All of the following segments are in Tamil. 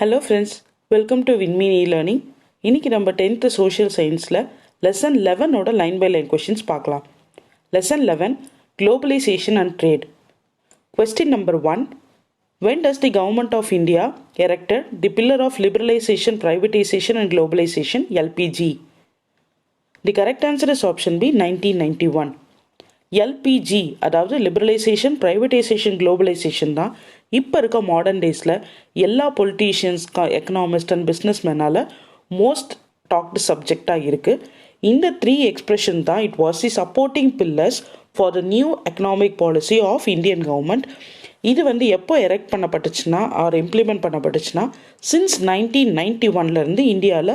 Hello friends, welcome to WinMe e-learning. இன்னைக்கு நம்ம 10th social scienceல lesson 11 ஓட line by line questions பார்க்கலாம். Lesson 11 Globalization and Trade. Question number 1. When does the government of India erected the pillar of liberalization, privatization and globalization LPG? The correct answer is option B 1991. LPG அதாவது லிபரலைசேஷன் ப்ரைவேட்டைசேஷன் குளோபலைசேஷன் தான் இப்போ இருக்க மாடர்ன் டேஸில் எல்லா பொலிட்டீஷியன்ஸ் எக்கனாமிஸ்ட் அண்ட் பிஸ்னஸ் மேனால் மோஸ்ட் டாக்டு சப்ஜெக்டாக இருக்குது. இந்த 3 எக்ஸ்பிரஷன் தான் it was the supporting pillars for the new economic policy of Indian government. இது எப்போ எரெக்ட் பண்ணப்பட்டுச்சுன்னா ஆர் இம்ப்ளிமெண்ட் பண்ணப்பட்டுச்சுன்னா சின்ஸ் 1991 இந்தியாவில்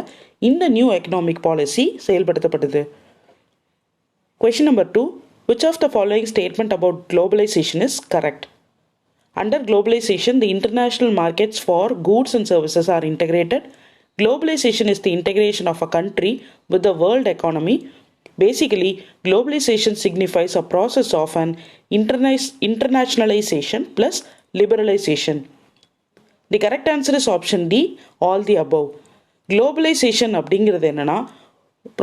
இந்த நியூ எக்கனாமிக் பாலிசி செயல்படுத்தப்பட்டது. Question number 2. Which of the following statement about globalization is correct? Under globalization, the international markets for goods and services are integrated. Globalization is the integration of a country with the world economy. Basically, globalization signifies a process of an internationalization plus liberalization. The correct answer is option D, all the above. Globalization அப்படிங்கிறது என்னன்னா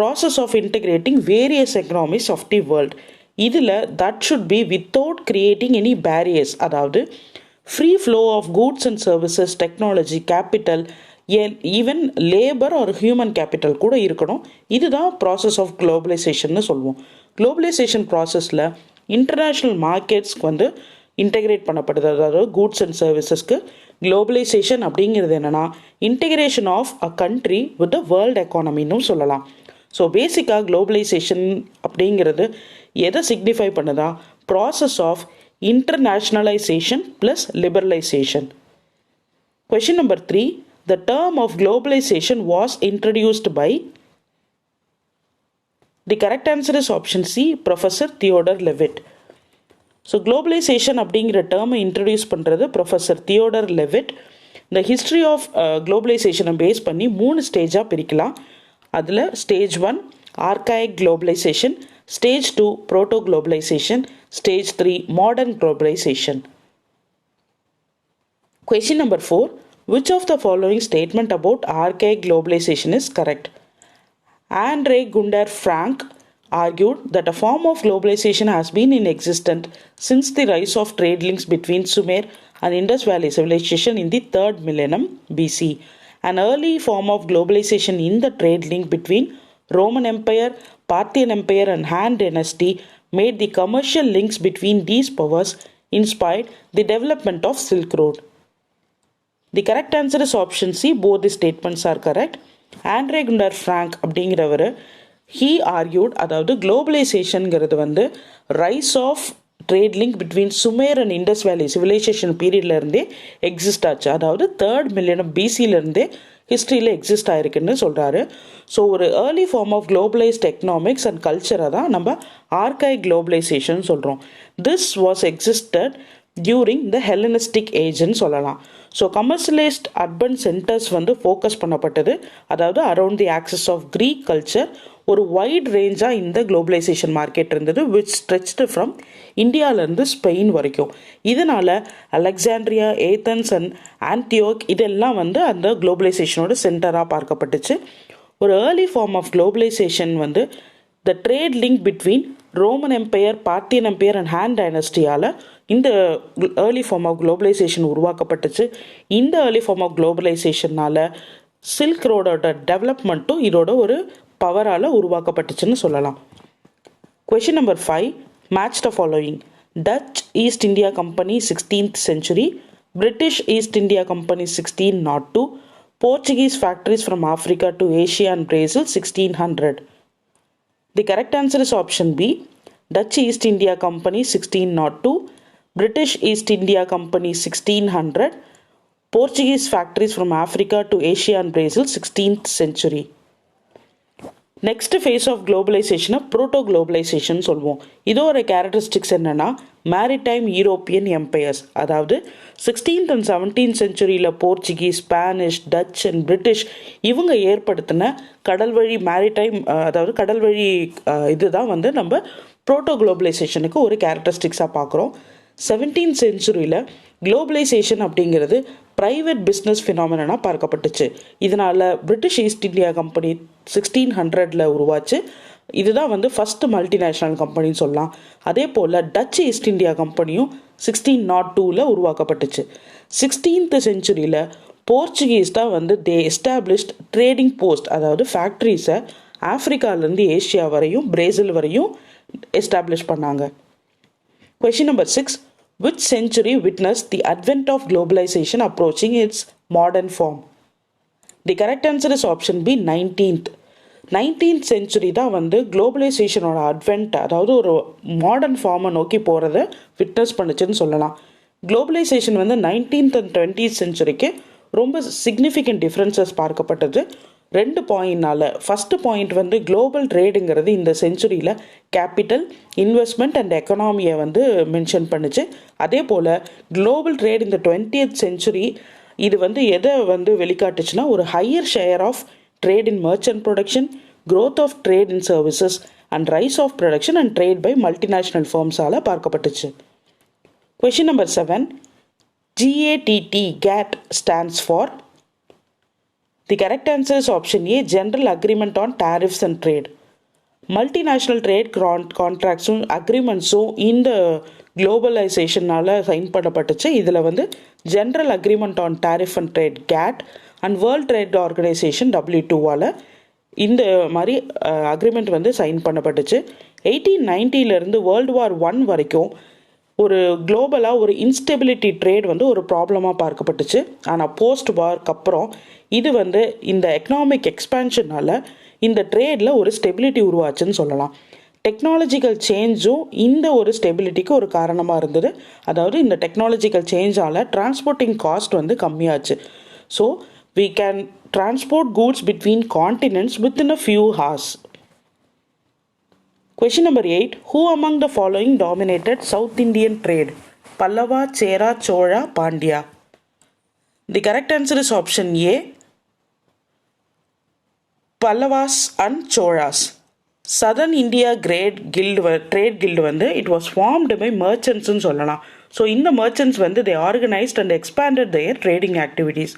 process of integrating various economies of the world. இதில் that should be without creating any barriers, அதாவது free flow of goods and services, technology, capital, even labour ஒரு ஹியூமன் கேபிட்டல் கூட இருக்கணும். இதுதான் ப்ராசஸ் ஆஃப் குளோபலைசேஷன்னு சொல்லுவோம். குளோபலைசேஷன் ப்ராசஸில் இன்டர்நேஷ்னல் மார்க்கெட்ஸ்க்கு இன்டெகிரேட் பண்ணப்படுது. அதாவது கூட்ஸ் அண்ட் சர்வீசஸ்க்கு குளோபலைசேஷன் அப்படிங்கிறது என்னென்னா integration of a country with the world எக்கானமின்னு சொல்லலாம். ஸோ பேசிக்காக குளோபலைசேஷன் அப்படிங்கிறது எதை சிக்னிஃபை பண்ணுதா process of internationalisation plus liberalisation. Question number 3. The term of globalization was introduced by. The correct answer is option C, Professor Theodore Levitt. So globalization அப்படிங்கிற டேர்மை இன்ட்ரடியூஸ் பண்ணுறது ப்ரொஃபஸர் தியோடர் லெவிட். இந்த ஹிஸ்ட்ரி ஆஃப் குளோபலைசேஷனை பேஸ் பண்ணி 3 ஸ்டேஜாக பிரிக்கலாம். அதில் stage 1 archaic globalization, stage 2 proto globalization, stage 3 modern globalization. Question number 4. Which of the following statement about archaic globalization is correct? Andre Gunder Frank argued that a form of globalization has been in existence since the rise of trade links between Sumer and Indus Valley civilization in the 3rd millennium BC. An early form of globalization in the trade link between Roman Empire, Parthian Empire and Han dynasty made the commercial links between these powers inspired the development of Silk Road. The correct answer is option C. Both the statements are correct. Andre Gunder Frank அப்படிங்கிறவர் he argued அதாவது குளோபலைசேஷனுங்கிறது rise of trade link between Sumer and Indus valley civilisation பீரியட்லேருந்தே எக்ஸிஸ்ட் ஆச்சு. அதாவது 3rd மில்லியனம் பிசியிலேருந்தே ஹிஸ்ட்ரியில் எக்ஸிஸ்ட் ஆயிருக்குன்னு சொல்கிறாரு. ஸோ ஒரு early form of globalised economics and கல்ச்சரை தான் நம்ம ஆர்காயிக் குளோபலைசேஷன் சொல்கிறோம். This was existed during the Hellenistic ஏஜ்னு சொல்லலாம். So commercialised urban centres focus பண்ணப்பட்டது. அதாவது around the axis of Greek culture ஒரு வைட் ரேஞ்சாக இந்த குளோபலைசேஷன் மார்க்கெட் இருந்தது விச் ஸ்ட்ரெச்டு ஃப்ரம் இந்தியாவிலேருந்து ஸ்பெயின் வரைக்கும். இதனால் அலெக்சாண்ட்ரியா, ஏத்தன்ஸ் அண்ட் ஆன்டியோக் இதெல்லாம் அந்த குளோபலைசேஷனோட சென்டராக பார்க்கப்பட்டுச்சு. ஒரு early form of globalisation the trade link between Roman empire, Parthian empire and Han டைனஸ்டியால் இந்த ஏர்லி ஃபார்ம் ஆஃப் குளோபலைசேஷன் உருவாக்கப்பட்டுச்சு. இந்த ஏர்லி ஃபார்ம் ஆஃப் குளோபலைசேஷனால் சில்க் ரோடோட டெவலப்மெண்ட்டும் இதோட ஒரு பவரால் உருவாக்கப்பட்டுச்சுன்னு சொல்லலாம். Question number 5. Match the following. Dutch East India Company 16th century, British East India Company 1602, Portuguese factories from Africa to Asia and Brazil 1600. The correct answer is option B. Dutch East India Company 1602, British East India Company 1600, Portuguese factories from Africa to Asia and Brazil 16th century. Next phase of குளோபலைசேஷனை புரோட்டோ குளோபலைசேஷன் சொல்லுவோம். இதோட கேரக்டரிஸ்டிக்ஸ் என்னென்னா மேரிடைம் யூரோப்பியன் எம்பையர்ஸ், அதாவது 16th and 17th சென்ச்சுரியில் Portuguese, Spanish, Dutch and British இவங்க ஏற்படுத்தின கடல்வழி மேரிடைம் அதாவது கடல்வழி இதுதான் நம்ம புரோட்டோ குளோபலைசேஷனுக்கு ஒரு கேரக்டரிஸ்டிக்ஸாக பார்க்குறோம். 17th செஞ்சுரியில் குளோபலைசேஷன் அப்படிங்கிறது ப்ரைவேட் பிஸ்னஸ் ஃபினாமினா பார்க்கப்பட்டுச்சு. இதனால் பிரிட்டிஷ் ஈஸ்ட் இந்தியா கம்பெனி 1600 உருவாச்சு. இதுதான் வந்து ஃபஸ்ட்டு மல்டிநேஷ்னல் கம்பெனின்னு சொல்லலாம். அதே போல் டச் ஈஸ்ட் இந்தியா கம்பெனியும் 1602 உருவாக்கப்பட்டுச்சு. 16th செஞ்சுரியில் போர்ச்சுகீஸ் தான் வந்து தே எஸ்டாப்ளிஷ்ட் ட்ரேடிங் போஸ்ட், அதாவது ஃபேக்ட்ரிஸை ஆஃப்ரிக்காவிலேருந்து ஏஷியா வரையும் பிரேசில் வரையும் எஸ்டாப்ளிஷ் பண்ணாங்க. Question number 6. Which century witnessed the advent of globalization approaching its modern form? The correct answer is option B, 19th. 19th century தான் வந்து குளோபலைசேஷனோட அட்வென்ட், அதாவது ஒரு மாடர்ன் ஃபார்மை நோக்கி போகிறத விட்னஸ் பண்ணுச்சுன்னு சொல்லலாம். குளோபலைசேஷன் வந்து 19th and 20th செஞ்சுரிக்கு ரொம்ப சிக்னிஃபிகண்ட் டிஃப்ரென்சஸ் பார்க்கப்பட்டது 2 பாயிண்ட்னால. ஃபஸ்ட்டு பாயிண்ட் வந்து குளோபல் ட்ரேடுங்கிறது இந்த செஞ்சுரியில் கேபிட்டல், இன்வெஸ்ட்மெண்ட் அண்ட் எக்கனாமியை வந்து மென்ஷன் பண்ணுச்சு. அதே போல் குளோபல் ட்ரேட் இந்த 20th செஞ்சுரி இது வந்து எதை வந்து வெளிக்காட்டுச்சுன்னா ஒரு higher share of trade in merchant production, growth of trade in services and rise of production and trade by multinational firms ஆல பார்க்கப்பட்டுச்சு. Question number 7. GATT stands for. The correct answer is option A, General Agreement on Tariffs and Trade. Multinational trade கான்ட்ராக்ட்ஸும் அக்ரிமெண்ட்ஸும் இந்த குளோபலைசேஷனால் சைன் பண்ணப்பட்டுச்சு. இதில் வந்து general agreement on tariff and trade GATT and world trade organisation WTOவால் இந்த மாதிரி அக்ரிமெண்ட் வந்து சைன் பண்ணப்பட்டுச்சு. 1890 வேர்ல்டு வார் 1 வரைக்கும் ஒரு குளோபலாக ஒரு இன்ஸ்டெபிலிட்டி ட்ரேட் வந்து ஒரு ப்ராப்ளமாக பார்க்கப்பட்டுச்சு. ஆனால் போஸ்ட் வார்க்கு அப்புறம் இது வந்து இந்த எக்கனாமிக் எக்ஸ்பேன்ஷனால் இந்த ட்ரேடில் ஒரு ஸ்டெபிலிட்டி உருவாச்சுன்னு சொல்லலாம். டெக்னாலஜிக்கல் சேஞ்சும் இந்த ஒரு ஸ்டெபிலிட்டிக்கு ஒரு காரணமாக இருந்தது. அதாவது இந்த டெக்னாலஜிக்கல் சேஞ்சால் டிரான்ஸ்போர்ட்டிங் காஸ்ட் வந்து கம்மியாச்சு. So we can transport goods between continents within a few hours. Question number 8. Who among the following dominated South Indian trade? Pallava, Chera, Chola, Pandya. The correct answer is option A, Pallavas and Cholas. Southern India trade guild வந்து it was formed by merchants ன்னு சொல்லலாம். ஸோ இந்த merchants வந்து they organized and expanded their trading activities.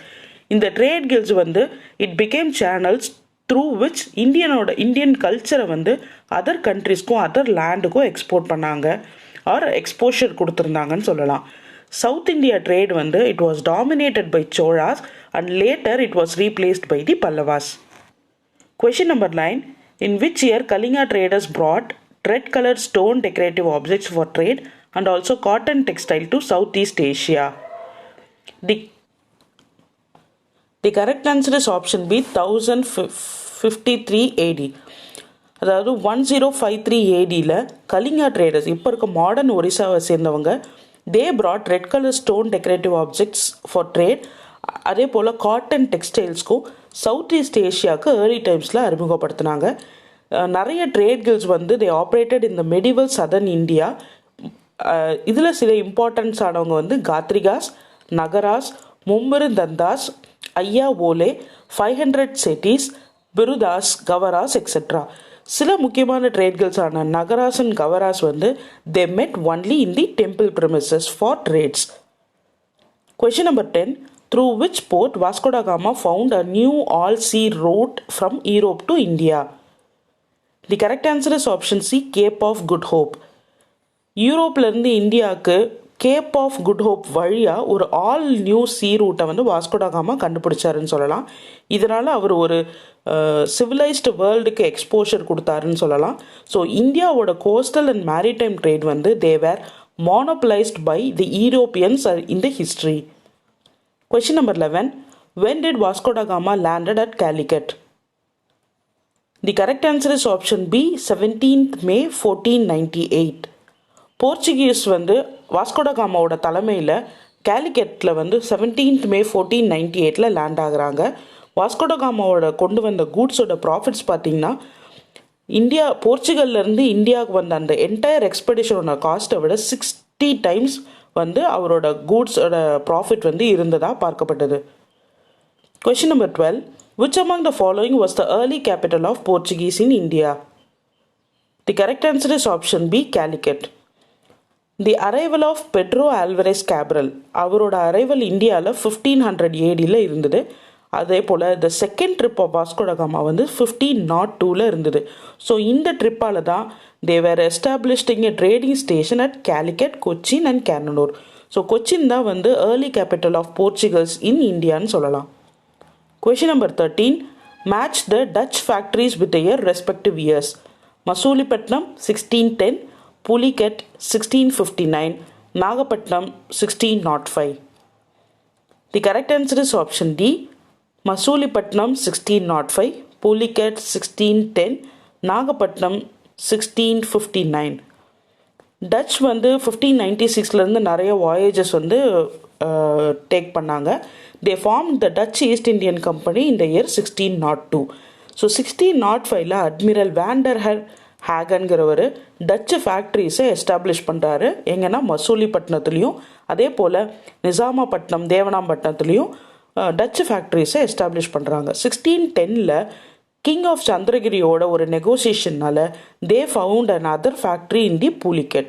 இந்த ட்ரேட் கில்ஸ் வந்து it became channels through which Indian கல்ச்சரை வந்து அதர் கண்ட்ரிஸ்க்கும் அதர் லேண்டுக்கும் எக்ஸ்போர்ட் பண்ணாங்க ஆர் எக்ஸ்போஷர் கொடுத்துருந்தாங்கன்னு சொல்லலாம். சவுத் இந்தியா ட்ரேட் வந்து it was dominated by Cholas and later it was replaced by the Pallavas. Question number 9. In which year Kalinga traders brought red colored stone decorative objects for trade and also cotton textile to Southeast Asia? The correct answer is option B, 1053 AD. அதாவது 1053 ADயில் கலிங்கா ட்ரேடர்ஸ், இப்போ இருக்க மாடர்ன் ஒரிசாவை சேர்ந்தவங்க, தே brought red colour stone decorative objects for trade. அதே போல் காட்டன் டெக்ஸ்டைல்ஸ்க்கும் சவுத் ஈஸ்ட் ஏஷியாவுக்கு ஏர்லி டைம்ஸில் அறிமுகப்படுத்தினாங்க. நிறைய ட்ரேட் கில்ஸ் வந்து தே ஆப்ரேட்டட் இந்த மெடிவல் சதர்ன் இந்தியா. இதில் சில இம்பார்ட்டன்ஸ் ஆனவங்க வந்து காத்ரிகாஸ், நகராஸ், மும்பரு தந்தாஸ், ஐயா ஓலே, 500 செட்டிஸ், பிருதாஸ், கவராஸ் எக்ஸெட்ரா. சில முக்கியமான ட்ரேட்கள்ஸ் ஆன நகராஸ் அண்ட் கவராஸ் வந்து they met only in the temple premises for trades. Question number 10. Through which port Vasco da Gama found a new all-sea route from Europe to India? The correct answer is option C, Cape of Good Hope. யூரோப்லேருந்து இந்தியாவுக்கு கேப் ஆஃப் குட் ஹோப் வழியாக ஒரு ஆல் நியூ சீ ரூட்டை வந்து வாஸ்கோ ட காமா கண்டுபிடிச்சாருன்னு சொல்லலாம். இதனால் அவர் ஒரு சிவிலைஸ்டு வேர்ல்டுக்கு எக்ஸ்போஷர் கொடுத்தாருன்னு சொல்லலாம். ஸோ இந்தியாவோட கோஸ்டல் அண்ட் மேரிடைம் ட்ரேட் வந்து தேவர் monopolized by the Europeans in the history. Question number 11. When did Vasco da Gama landed at Calicut? The correct answer is option B, 17th May 1498. Portuguese வந்து வாஸ்கோ ட காமாவோட தலைமையில் கேலிக்கட்டில் வந்து 17th May 1498 லேண்ட் ஆகுறாங்க. வாஸ்கோ ட காமாவோட கொண்டு வந்த கூட்ஸோட ப்ராஃபிட்ஸ் பார்த்தீங்கன்னா போர்ச்சுகல்லேருந்து இந்தியாவுக்கு வந்த அந்த என்டையர் எக்ஸ்பெடிஷனோட காஸ்ட்டை விட 60 times வந்து அவரோட கூட்ஸோட ப்ராஃபிட் வந்து இருந்ததாக பார்க்கப்பட்டது. Question number 12. Which among the following was the early capital of Portuguese in India? The correct answer is option B, Calicut. The arrival of Pedro Alvares Cabral, அவரோட அரைவல் இந்தியாவில் 1500 ADயில் இருந்தது. அதே போல் the second trip of Vasco da Gama வந்து 1502 இருந்தது. ஸோ இந்த ட்ரிப்பால் தான் they were establishing a trading station at Calicut, Cochin and Cannanore. So Cochin தான் வந்து early capital of Portugal's in இந்தியான்னு சொல்லலாம். Question number 13. Match the Dutch factories with year respective years. Masulipatnam 1610, Pulicat 1659, Nagapattinam 1605. The correct answer is option D. Masulipatnam 1605, Pulicat 1610, Nagapattinam 1659. Dutch வந்து 1596 நிறைய வாயேஜஸ் வந்து டேக் பண்ணாங்க. They form the Dutch East Indian company இந்த இயர் 1602. ஸோ 1605 அட்மிரல் வேண்டர்ஹர் ஹேகன்கிறவர் டச்சு ஃபேக்ட்ரிஸை எஸ்டாப்ளிஷ் பண்ணுறாரு. எங்கன்னா மசூலிப்பட்டினத்துலேயும் அதே போல் நிசாமப்பட்டினம், தேவனாம்பட்டினத்துலேயும் டச்சு ஃபேக்ட்ரிஸை எஸ்டாப்ளிஷ் பண்ணுறாங்க. 1610 கிங் ஆஃப் சந்திரகிரியோட ஒரு நெகோசியேஷனால் they found another factory in the Pulicat.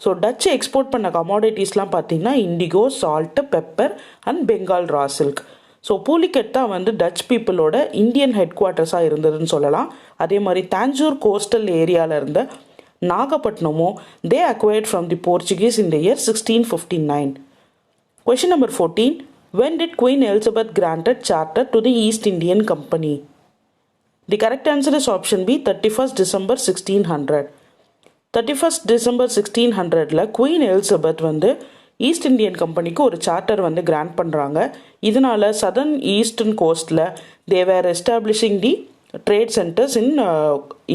So Dutch export பண்ண கமாடிட்டிஸ்லாம் பார்த்தீங்கன்னா indigo, salt, pepper and Bengal raw silk. So Pulicat தான் வந்து டச் பீப்புளோட இந்தியன் ஹெட் குவார்ட்டர்ஸாக இருந்ததுன்னு சொல்லலாம். அதே மாதிரி தாஞ்சூர் கோஸ்டல் ஏரியாவில் இருந்த நாகப்பட்டினமும் they acquired from the Portuguese in the year 1659. Question number 14. When did Queen Elizabeth granted charter to the East Indian Company? The correct answer is option B, 31st December 1600. 31st December 1600 queen Elizabeth வந்து ஈஸ்ட் இந்தியன் கம்பெனிக்கு ஒரு சார்ட்டர் வந்து கிராண்ட் பண்ணுறாங்க. இதனால் சதர்ன் ஈஸ்டர்ன் கோஸ்டில் they were establishing the trade centres in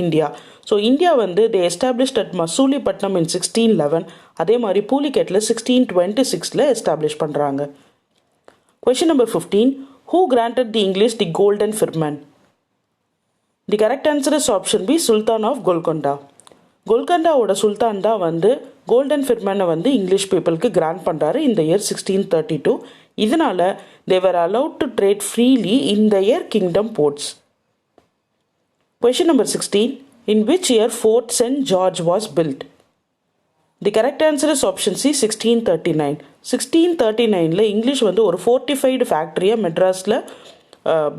India. So India வந்து they established at Masulipatnam in 1611. அதே மாதிரி பூலிகட்டில் 1626 எஸ்டாப்ளிஷ் பண்ணுறாங்க. Question number 15. Who granted the English the golden firman? The correct answer is option B, Sultan of Golconda. கோல்கண்டாவோட சுல்தான் தான் வந்து கோல்டன் ஃபிர்மனை வந்து இங்கிலீஷ் பீப்புளுக்கு கிராண்ட் பண்ணுறாரு இந்த இயர் 1632. இதனால் they were allowed to trade freely in the year kingdom ports. Question number 16. In which year Fort Saint George was built? The correct answer is option C, 1639. 1639 English வந்து ஒரு ஃபோர்ட்டிஃபைடு ஃபேக்ட்ரியை மெட்ராஸில்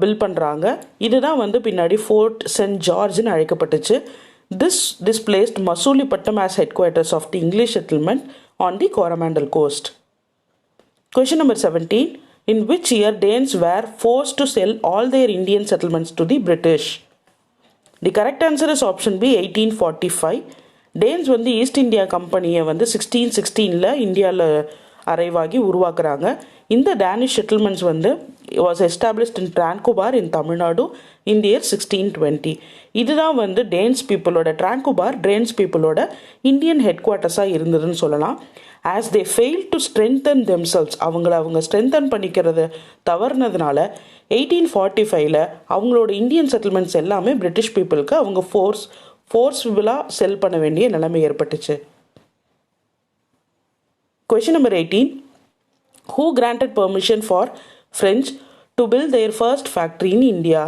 பில்ட் பண்ணுறாங்க. இதுதான் வந்து பின்னாடி ஃபோர்ட் சென்ட் ஜார்ஜ்னு அழைக்கப்பட்டுச்சு. This displaced Masulipatam as headquarters of the English settlement on the Coromandel coast. Question number 17. In which year Danes were forced to sell all their Indian settlements to the British? The correct answer is option B, 1845. Danes வந்து ஈஸ்ட் இந்தியா கம்பெனியை வந்து 1616 இந்தியாவில் அரைவாகி உருவாக்குறாங்க. இந்த டேனிஷ் செட்டில்மெண்ட்ஸ் வந்து was established in Tranquebar in Tamil Nadu in the year 1620. இதுதான் வந்து டேன்ஸ் பீப்புளோட டேன்ஸ் பீப்புளோட இந்தியன் ஹெட் குவார்ட்டர்ஸாக இருந்ததுன்னு சொல்லலாம். As they fail to strengthen themselves, அவங்க ஸ்ட்ரென்தன் பண்ணிக்கிறத தவறுனதுனால 1845 அவங்களோட இந்தியன் செட்டில்மெண்ட்ஸ் எல்லாமே பிரிட்டிஷ் பீப்புளுக்கு அவங்க ஃபோர்ஸ்ஃபுல்லாக செல் பண்ண வேண்டிய நிலைமை ஏற்பட்டுச்சு. Question number 18. Who granted permission for French to build their first factory in India?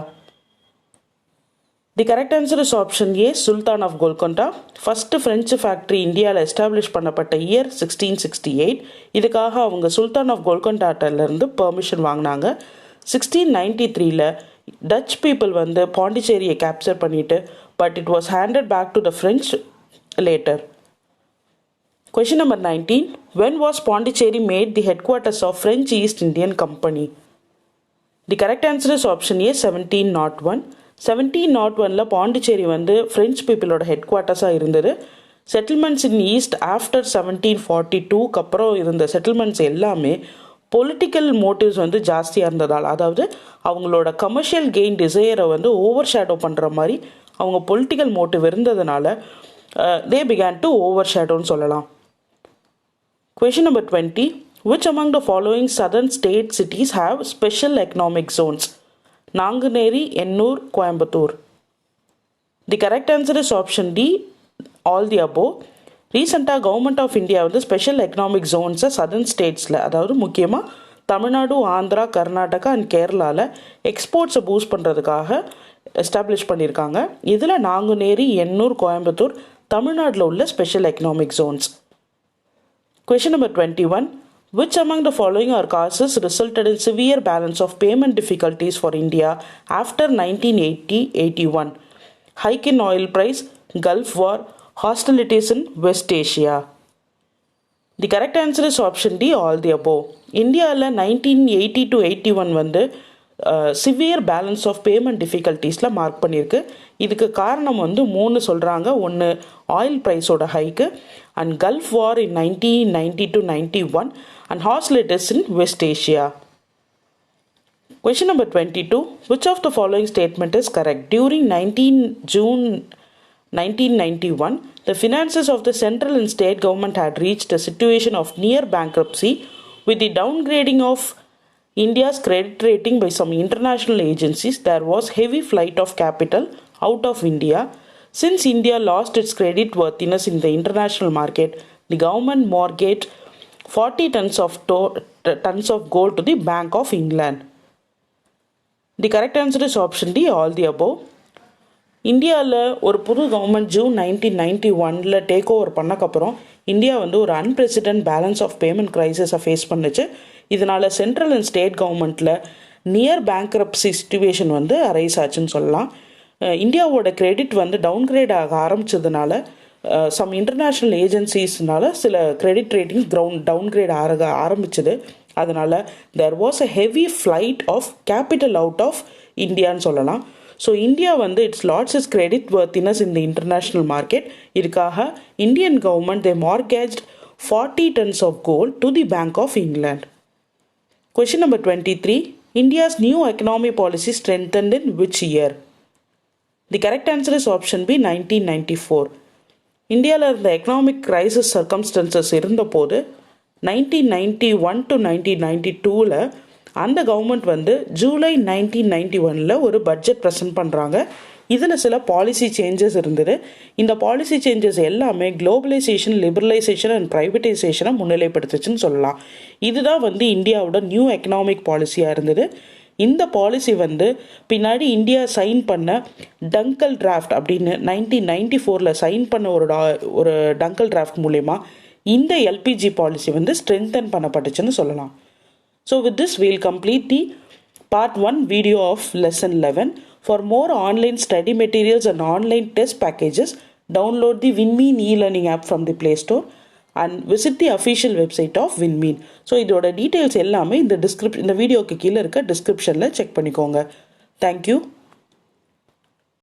The correct answer is option A, Sultan of Golconda. First French factory இந்தியாவில் எஸ்டாப்ளிஷ் பண்ணப்பட்ட இயர் 1668. இதுக்காக அவங்க சுல்தான் ஆஃப் கோல்கொண்டாட்டிலேருந்து பெர்மிஷன் வாங்கினாங்க. 1693 டச் பீப்புள் வந்து பாண்டிச்சேரியை கேப்சர் பண்ணிட்டு but it was handed back to the French later. Question number 19. When was Pondicherry made the headquarters of French East Indian Company? The correct answer is option A, 1701. 1701 Pondicherry வந்து ஃப்ரெஞ்ச் பீப்புளோட ஹெட் குவார்ட்டர்ஸாக இருந்தது. செட்டில்மெண்ட்ஸ் இன் ஈஸ்ட் ஆஃப்டர் 1742 அப்புறம் இருந்த செட்டில்மெண்ட்ஸ் எல்லாமே பொலிட்டிக்கல் மோட்டிவ்ஸ் வந்து ஜாஸ்தியாக இருந்ததால், அதாவது அவங்களோட கமர்ஷியல் கெயின் டிசையரை வந்து ஓவர் ஷேடோ பண்ணுற மாதிரி அவங்க பொலிட்டிக்கல் மோட்டிவ் இருந்ததுனால they began to overshadowன்னு சொல்லலாம். Question number 20. Which among the following southern state cities have special economic zones? Nanguneri, Ennore, Coimbatore. The correct answer is option D, all the above. ரீசெண்டாக கவர்மெண்ட் ஆஃப் இந்தியா வந்து ஸ்பெஷல் எக்கனாமிக் ஜோன்ஸை சதர்ன் ஸ்டேட்ஸில், அதாவது முக்கியமாக தமிழ்நாடு, ஆந்திரா, கர்நாடகா அண்ட் கேரளாவில் எக்ஸ்போர்ட்ஸை பூஸ்ட் பண்ணுறதுக்காக எஸ்டாப்ளிஷ் பண்ணியிருக்காங்க. இதில் நாங்குநேரி, எண்ணூர், கோயம்புத்தூர் தமிழ்நாட்டில் உள்ள special economic Jones. Question number 21. Which among the following are causes resulted in severe balance of payment difficulties for India after 1980-81? Hike in oil price, Gulf War, hostilities in West Asia. The correct answer is option D, all the above. இந்தியாவில் 1980 to 81 வந்து சிவியர் பேலன்ஸ் ஆஃப் பேமெண்ட் டிஃபிகல்ட்டிஸில் மார்க் பண்ணியிருக்கு. இதுக்கு காரணம் வந்து 3 சொல்கிறாங்க. ஒன்று ஆயில் ப்ரைஸோட ஹைக்கு, and Gulf war in 1990 to 91, and hostilities in West Asia. Question number 22. Which of the following statement is correct? During 19 June 1991, the finances of the central and state government had reached a situation of near bankruptcy with the downgrading of India's credit rating by some international agencies. There was heavy flight of capital out of India. Since India lost its credit worthiness in the international market, the government mortgaged 40 tons of gold to the Bank of England. The correct answer is option D, all the above. இந்தியாவில் ஒரு புது கவர்மெண்ட் ஜூன் 1991 டேக் ஓவர் பண்ணக்கப்புறம் இந்தியா வந்து ஒரு அன்பிரசிடென்ட் பேலன்ஸ் ஆஃப் பேமெண்ட் கிரைசிஸை ஃபேஸ் பண்ணுச்சு. இதனால் சென்ட்ரல் அண்ட் ஸ்டேட் கவர்மெண்ட்டில் நியர் பேங்க்ரப்சி சிச்சுவேஷன் வந்து அரைஸ் ஆச்சுன்னு சொல்லலாம். இந்தியாவோட கிரெடிட் வந்து டவுன்கிரேட் ஆக ஆரம்பித்ததுனால சம் இன்டர்நேஷ்னல் ஏஜென்சிஸ்னால சில கிரெடிட் ரேட்டிங் டவுன்கிரேட் ஆக ஆரம்பிச்சது. அதனால் there was a heavy flight of capital out of இந்தியான்னு சொல்லலாம். ஸோ இந்தியா வந்து இட்ஸ் லாட்ஸ் is credit worthiness in the international market. இதுக்காக Indian government they mortgaged 40 tons of gold to the Bank of England. Question number 23. India's new economic policy strengthened in which year? The correct answer is option B, 1994. இந்தியாவில் இருந்த எக்கனாமிக் கிரைசிஸ் சர்க்கம்ஸ்டன்சஸ் இருந்தபோது 1991 to 1992ல் அந்த கவர்மெண்ட் வந்து ஜூலை 1991 ஒரு பட்ஜெட் ப்ரெசென்ட் பண்ணுறாங்க. இதில் சில பாலிசி சேஞ்சஸ் இருந்தது. இந்த பாலிசி சேஞ்சஸ் எல்லாமே குளோபலைசேஷன், லிபரலைசேஷன் அண்ட் ப்ரைவேட்டைசேஷனை முன்னிலைப்படுத்துச்சுன்னு சொல்லலாம். இதுதான் வந்து இந்தியாவோட நியூ எக்கனாமிக் பாலிசியாக இருந்தது. இந்த பாலிசி வந்து பின்னாடி இந்தியா சைன் பண்ண டங்கல் டிராஃப்ட் அப்படின்னு 1994 சைன் பண்ண ஒரு டங்கல் டிராஃப்ட் மூலயமா இந்த எல்பிஜி பாலிசி வந்து ஸ்ட்ரென்தன் பண்ணப்பட்டுச்சுன்னு சொல்லலாம். So with this we'll complete the part 1 video of lesson 11. For more online study materials and online test packages, download the WinMean e-learning app from the Play Store and visit the official website of WinMean. So இதோட டீட்டெயில்ஸ் எல்லாமே இந்த வீடியோக்கு கீழே இருக்க டிஸ்கிரிப்ஷனில் செக் பண்ணிக்கோங்க. Thank you.